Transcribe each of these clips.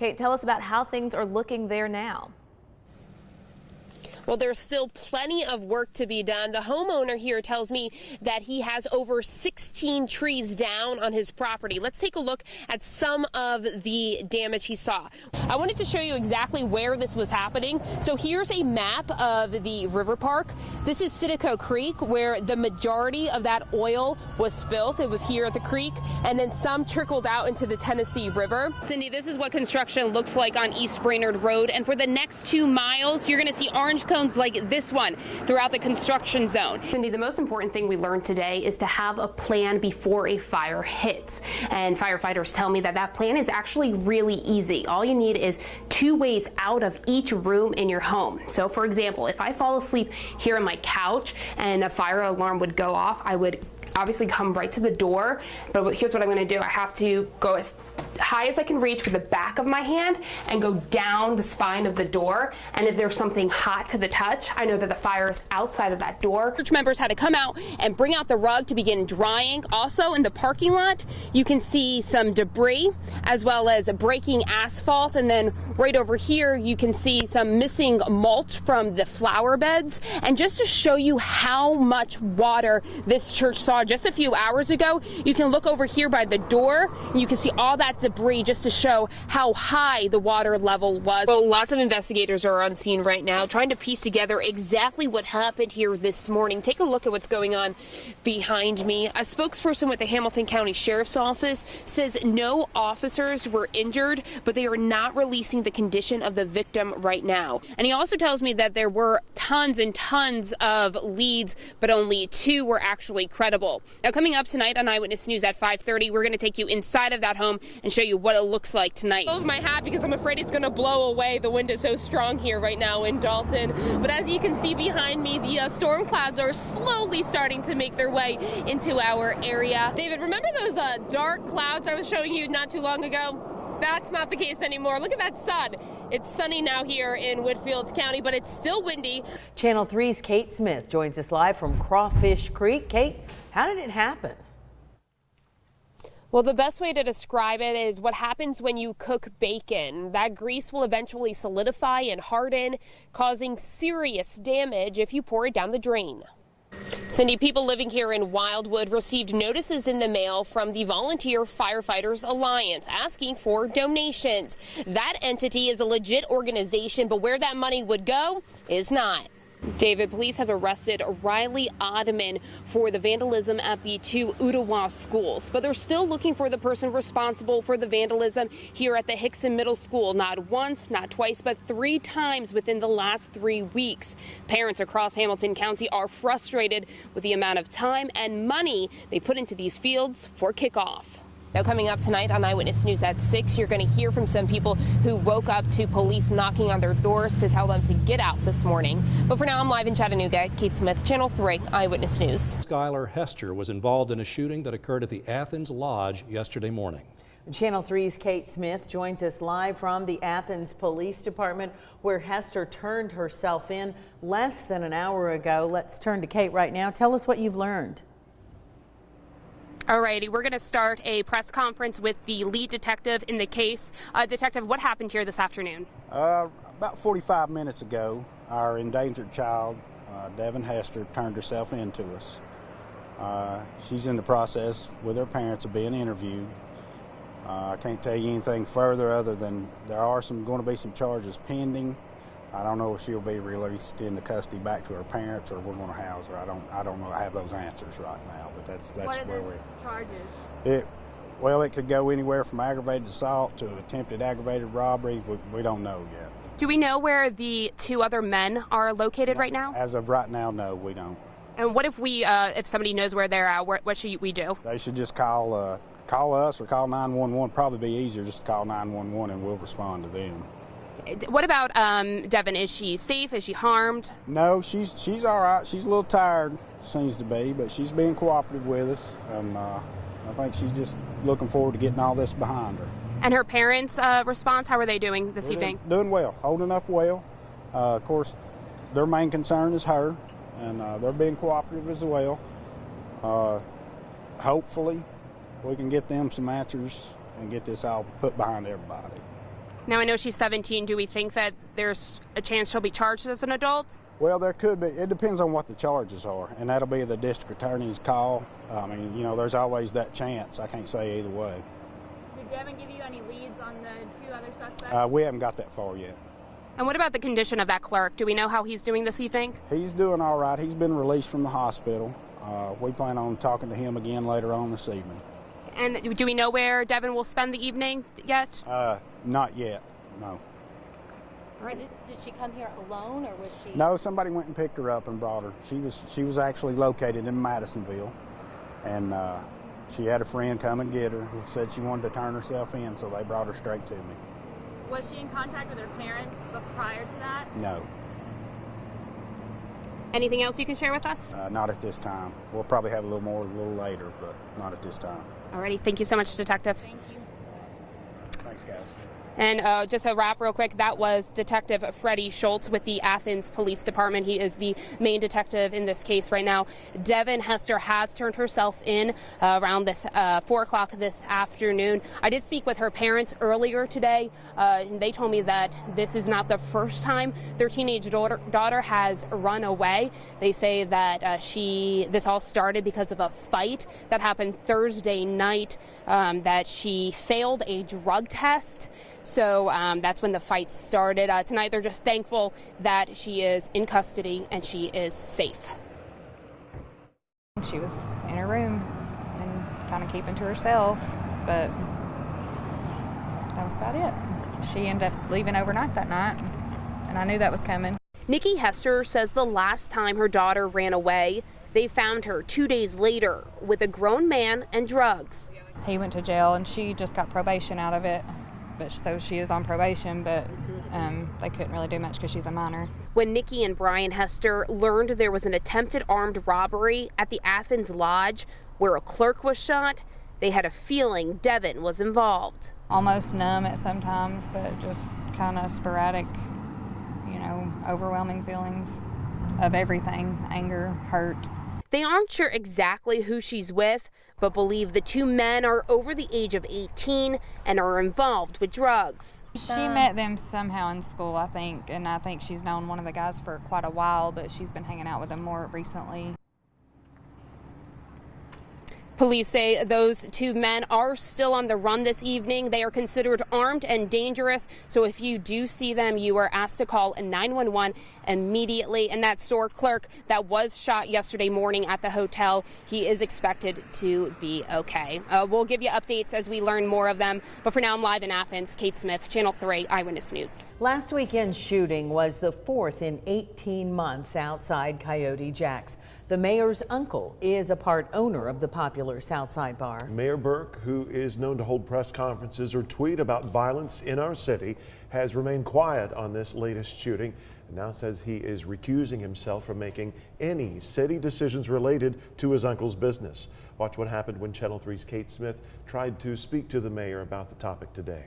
Kate, tell us about how things are looking there now. Well, there's still plenty of work to be done. The homeowner here tells me that he has over 16 trees down on his property. Let's take a look at some of the damage he saw. I wanted to show you exactly where this was happening. So here's a map of the river park. This is Citico Creek, where the majority of that oil was spilt. It was here at the creek, and then some trickled out into the Tennessee River. Cindy, this is what construction looks like on East Brainerd Road. And for the next 2 miles, you're going to see orange cones like this one throughout the construction zone. Cindy, the most important thing we learned today is to have a plan before a fire hits. And firefighters tell me that that plan is actually really easy. All you need is 2 ways out of each room in your home. So for example, if I fall asleep here on my couch and a fire alarm would go off, I would obviously come right to the door, but here's what I'm going to do. I have to go as high as I can reach with the back of my hand and go down the spine of the door, and if there's something hot to the touch, I know that the fire is outside of that door. Church members had to come out and bring out the rug to begin drying. Also in the parking lot, you can see some debris as well as breaking asphalt, and then right over here you can see some missing mulch from the flower beds. And just to show you how much water this church saw just a few hours ago, you can look over here by the door and you can see all that debris just to show how high the water level was. So lots of investigators are on scene right now trying to piece together exactly what happened here this morning. Take a look at what's going on behind me. A spokesperson with the Hamilton County Sheriff's Office says no officers were injured, but they are not releasing the condition of the victim right now. And he also tells me that there were tons and tons of leads, but only 2 were actually credible. Now, coming up tonight on Eyewitness News at 5:30, we're going to take you inside of that home and show you what it looks like tonight. I love my hat because I'm afraid it's going to blow away. The wind is so strong here right now in Dalton. But as you can see behind me, the storm clouds are slowly starting to make their way into our area. David, remember those dark clouds I was showing you not too long ago? That's not the case anymore. Look at that sun. It's sunny now here in Whitfield County, but it's still windy. Channel 3's Kate Smith joins us live from Crawfish Creek. Kate, how did it happen? Well, the best way to describe it is what happens when you cook bacon. That grease will eventually solidify and harden, causing serious damage if you pour it down the drain. Cindy, people living here in Wildwood received notices in the mail from the Volunteer Firefighters Alliance asking for donations. That entity is a legit organization, but where that money would go is not. David, police have arrested Riley Oddman for the vandalism at the 2 Ottawa schools, but they're still looking for the person responsible for the vandalism here at the Hickson Middle School, not once, not twice, but 3 times within the last 3 weeks. Parents across Hamilton County are frustrated with the amount of time and money they put into these fields for kickoff. Now, coming up tonight on Eyewitness News at 6, you're going to hear from some people who woke up to police knocking on their doors to tell them to get out this morning. But for now, I'm live in Chattanooga. Kate Smith, Channel 3 Eyewitness News. Skylar Hester was involved in a shooting that occurred at the Athens Lodge yesterday morning. Channel 3's Kate Smith joins us live from the Athens Police Department, where Hester turned herself in less than an hour ago. Let's turn to Kate right now. Tell us what you've learned. All righty, we're going to start a press conference with the lead detective in the case. Detective, what happened here this afternoon? About 45 minutes ago, our endangered child, Devin Hester, turned herself in to us. She's in the process with her parents of being interviewed. I can't tell you anything further other than there are going to be some charges pending. I don't know if she'll be released into custody back to her parents or we're going to house her. I don't know. I have those answers right now, but that's where we're at. Charges? Well, it could go anywhere from aggravated assault to attempted aggravated robbery. We don't know yet. Do we know where the 2 other men are located right now? As of right now, no, we don't. And what if if somebody knows where they're at, what should we do? They should just call us or call 911. Probably be easier just to call 911 and we'll respond to them. What about Devin? Is she safe? Is she harmed? No, she's all right. She's a little tired, seems to be, but she's being cooperative with us. And I think she's just looking forward to getting all this behind her. And her parents' response, how are they doing this evening? Doing well, holding up well. Of course, their main concern is her, and they're being cooperative as well. Hopefully, we can get them some answers and get this all put behind everybody. Now, I know she's 17. Do we think that there's a chance she'll be charged as an adult? Well, there could be. It depends on what the charges are, and that'll be the district attorney's call. I mean, you know, there's always that chance. I can't say either way. Did Devin give you any leads on the 2 other suspects? We haven't got that far yet. And what about the condition of that clerk? Do we know how he's doing this evening? He's doing all right. He's been released from the hospital. We plan on talking to him again later on this evening. And do we know where Devin will spend the evening yet? Not yet, no. All right. Did she come here alone, or was she? No, somebody went and picked her up and brought her. She was actually located in Madisonville, and she had a friend come and get her who said she wanted to turn herself in, so they brought her straight to me. Was she in contact with her parents prior to that? No. Anything else you can share with us? Not at this time. We'll probably have a little more a little later, but not at this time. Alrighty, thank you so much, Detective. Thank you. Thanks, guys. And just a wrap real quick, that was Detective Freddie Schultz with the Athens Police Department. He is the main detective in this case right now. Devin Hester has turned herself in around this 4 o'clock this afternoon. I did speak with her parents earlier today, and they told me that this is not the first time their teenage daughter has run away. They say that this all started because of a fight that happened Thursday night, that she failed a drug test. So that's when the fight started. Tonight, they're just thankful that she is in custody and she is safe. She was in her room and kind of keeping to herself, but that was about it. She ended up leaving overnight that night, and I knew that was coming. Nikki Hester says the last time her daughter ran away, they found her 2 days later with a grown man and drugs. He went to jail, and she just got probation out of it. So she is on probation, but they couldn't really do much because she's a minor. When Nikki and Brian Hester learned there was an attempted armed robbery at the Athens Lodge where a clerk was shot, they had a feeling Devin was involved. Almost numb at sometimes, but just kind of sporadic, you know, overwhelming feelings of everything, anger, hurt. They aren't sure exactly who she's with, but believe the 2 men are over the age of 18 and are involved with drugs. She met them somehow in school, I think, and I think she's known one of the guys for quite a while, but she's been hanging out with them more recently. Police say those 2 men are still on the run this evening. They are considered armed and dangerous, so if you do see them, you are asked to call 911 immediately. And that store clerk that was shot yesterday morning at the hotel, he is expected to be okay. We'll give you updates as we learn more of them, but for now, I'm live in Athens. Kate Smith, Channel 3 Eyewitness News. Last weekend's shooting was the 4th in 18 months outside Coyote Jack's. The mayor's uncle is a part owner of the popular Southside bar. Mayor Burke, who is known to hold press conferences or tweet about violence in our city, has remained quiet on this latest shooting and now says he is recusing himself from making any city decisions related to his uncle's business. Watch what happened when Channel 3's Kate Smith tried to speak to the mayor about the topic today.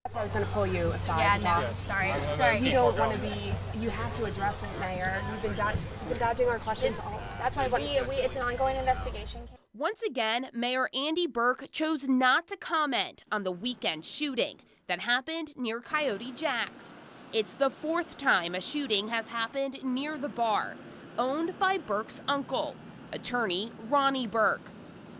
That's why I was going to pull you aside. Yeah, no, sorry. You don't want to be, you have to address it, Mayor. You've been dodging our questions. That's why It's an ongoing investigation. Once again, Mayor Andy Burke chose not to comment on the weekend shooting that happened near Coyote Jack's. It's the 4th time a shooting has happened near the bar, owned by Burke's uncle, attorney Ronnie Burke.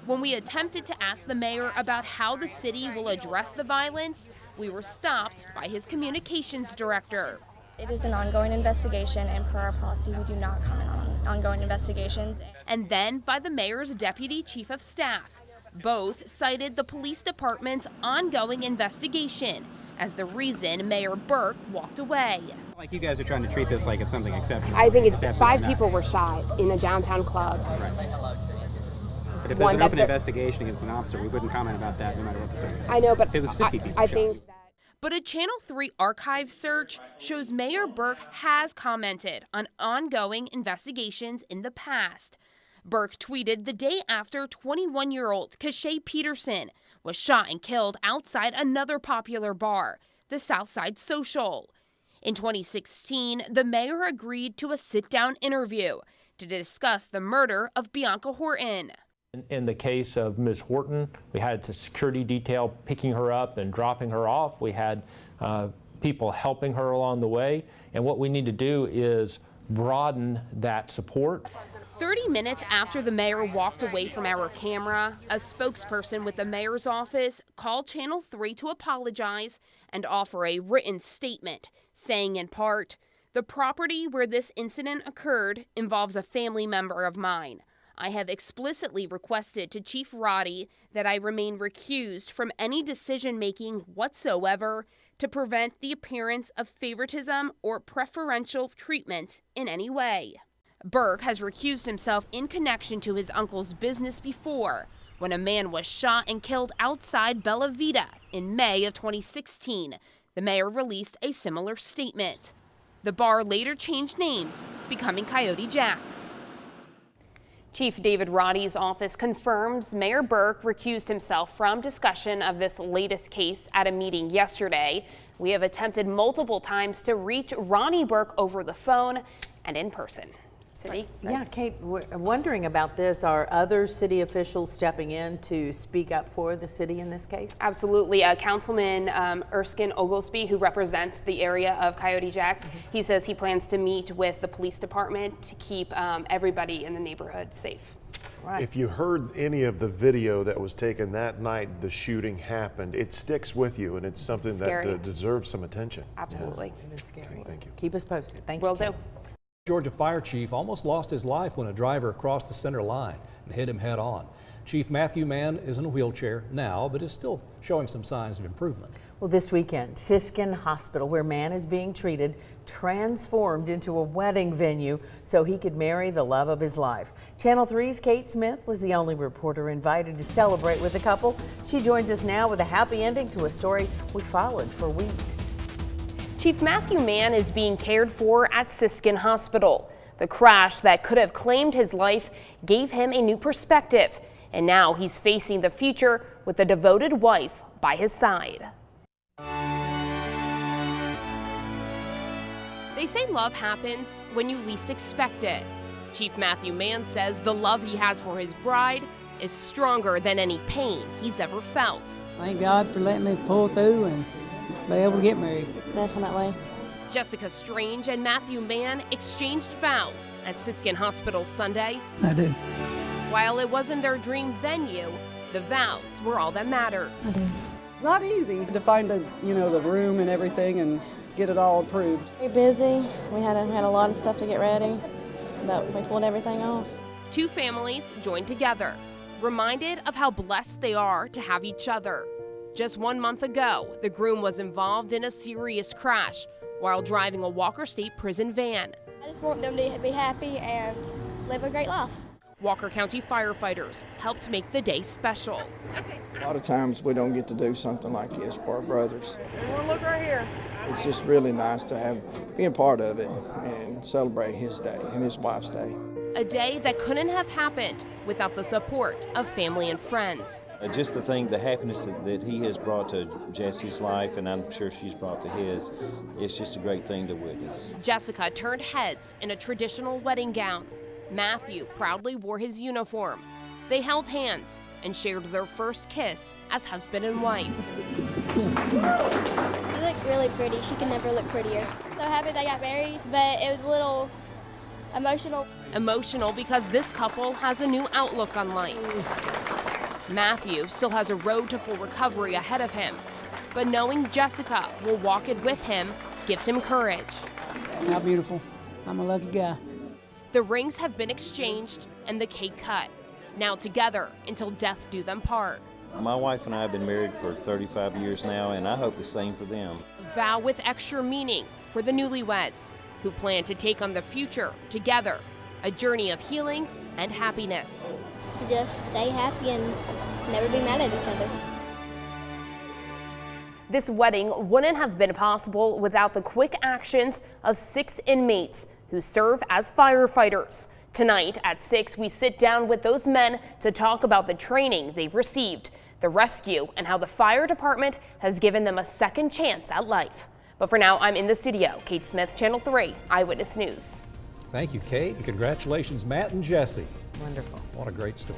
When we attempted to ask the mayor about how the city will address the violence, we were stopped by his communications director. It is an ongoing investigation, and per our policy, we do not comment on ongoing investigations. And then by the mayor's deputy chief of staff. Both cited the police department's ongoing investigation as the reason Mayor Burke walked away. Like you guys are trying to treat this like it's something exceptional. I think it's 5 not. people were shot in a downtown club. Right. But if there's an open investigation against an officer, we wouldn't comment about that no matter what the circumstances. I know, but if it was 50 people I shot. think that. But a Channel 3 archive search shows Mayor Burke has commented on ongoing investigations in the past. Burke tweeted the day after 21-year-old Kashay Peterson was shot and killed outside another popular bar, the Southside Social. In 2016, the mayor agreed to a sit-down interview to discuss the murder of Bianca Horton. In the case of Ms. Horton, we had a security detail picking her up and dropping her off. We had people helping her along the way. And what we need to do is broaden that support. 30 minutes after the mayor walked away from our camera, a spokesperson with the mayor's office called Channel 3 to apologize and offer a written statement, saying in part, "The property where this incident occurred involves a family member of mine. I have explicitly requested to Chief Roddy that I remain recused from any decision-making whatsoever to prevent the appearance of favoritism or preferential treatment in any way." Burke has recused himself in connection to his uncle's business before, when a man was shot and killed outside Bella Vita in May of 2016. The mayor released a similar statement. The bar later changed names, becoming Coyote Jack's. Chief David Roddy's office confirms Mayor Burke recused himself from discussion of this latest case at a meeting yesterday. We have attempted multiple times to reach Ronnie Burke over the phone and in person. City? Yeah, Kate, we're wondering about this. Are other city officials stepping in to speak up for the city in this case? Absolutely. Councilman Erskine Oglesby, who represents the area of Coyote Jack's, he says he plans to meet with the police department to keep everybody in the neighborhood safe. Right. If you heard any of the video that was taken that night the shooting happened, it sticks with you, and it's something that deserves some attention. Absolutely. Yeah. It is scary. Thank you. Keep us posted. Thank you. Will do. Georgia fire chief almost lost his life when a driver crossed the center line and hit him head on. Chief Matthew Mann is in a wheelchair now, but is still showing some signs of improvement. Well, this weekend, Siskin Hospital, where Mann is being treated, transformed into a wedding venue so he could marry the love of his life. Channel 3's Kate Smith was the only reporter invited to celebrate with the couple. She joins us now with a happy ending to a story we followed for weeks. Chief Matthew Mann is being cared for at Siskin Hospital. The crash that could have claimed his life gave him a new perspective, and now he's facing the future with a devoted wife by his side. They say love happens when you least expect it. Chief Matthew Mann says the love he has for his bride is stronger than any pain he's ever felt. Thank God for letting me pull through and be able to get married. Definitely. Jessica Strange and Matthew Mann exchanged vows at Siskin Hospital Sunday. I do. While it wasn't their dream venue, the vows were all that mattered. I do. Not easy to find the room and everything and get it all approved. We're busy. We had a lot of stuff to get ready, but we pulled everything off. Two families joined together, reminded of how blessed they are to have each other. Just 1 month ago, the groom was involved in a serious crash while driving a Walker State Prison van. I just want them to be happy and live a great life. Walker County firefighters helped make the day special. A lot of times we don't get to do something like this for our brothers. Everyone look right here. It's just really nice to be a part of it and celebrate his day and his wife's day. A day that couldn't have happened without the support of family and friends. Just the happiness that he has brought to Jesse's life, and I'm sure she's brought to his, it's just a great thing to witness. Jessica turned heads in a traditional wedding gown. Matthew proudly wore his uniform. They held hands and shared their first kiss as husband and wife. You look really pretty. She could never look prettier. So happy they got married, but it was a little emotional. Emotional because this couple has a new outlook on life. Matthew still has a road to full recovery ahead of him, but knowing Jessica will walk it with him gives him courage. How beautiful. I'm a lucky guy. The rings have been exchanged and the cake cut. Now together until death do them part. My wife and I have been married for 35 years now, and I hope the same for them. Vow with extra meaning for the newlyweds, who plan to take on the future together, a journey of healing and happiness. To just stay happy and never be mad at each other. This wedding wouldn't have been possible without the quick actions of 6 inmates who serve as firefighters. Tonight at 6, we sit down with those men to talk about the training they've received, the rescue, and how the fire department has given them a second chance at life. But for now, I'm in the studio. Kate Smith, Channel 3 Eyewitness News. Thank you, Kate, and congratulations, Matt and Jesse. Wonderful. What a great story.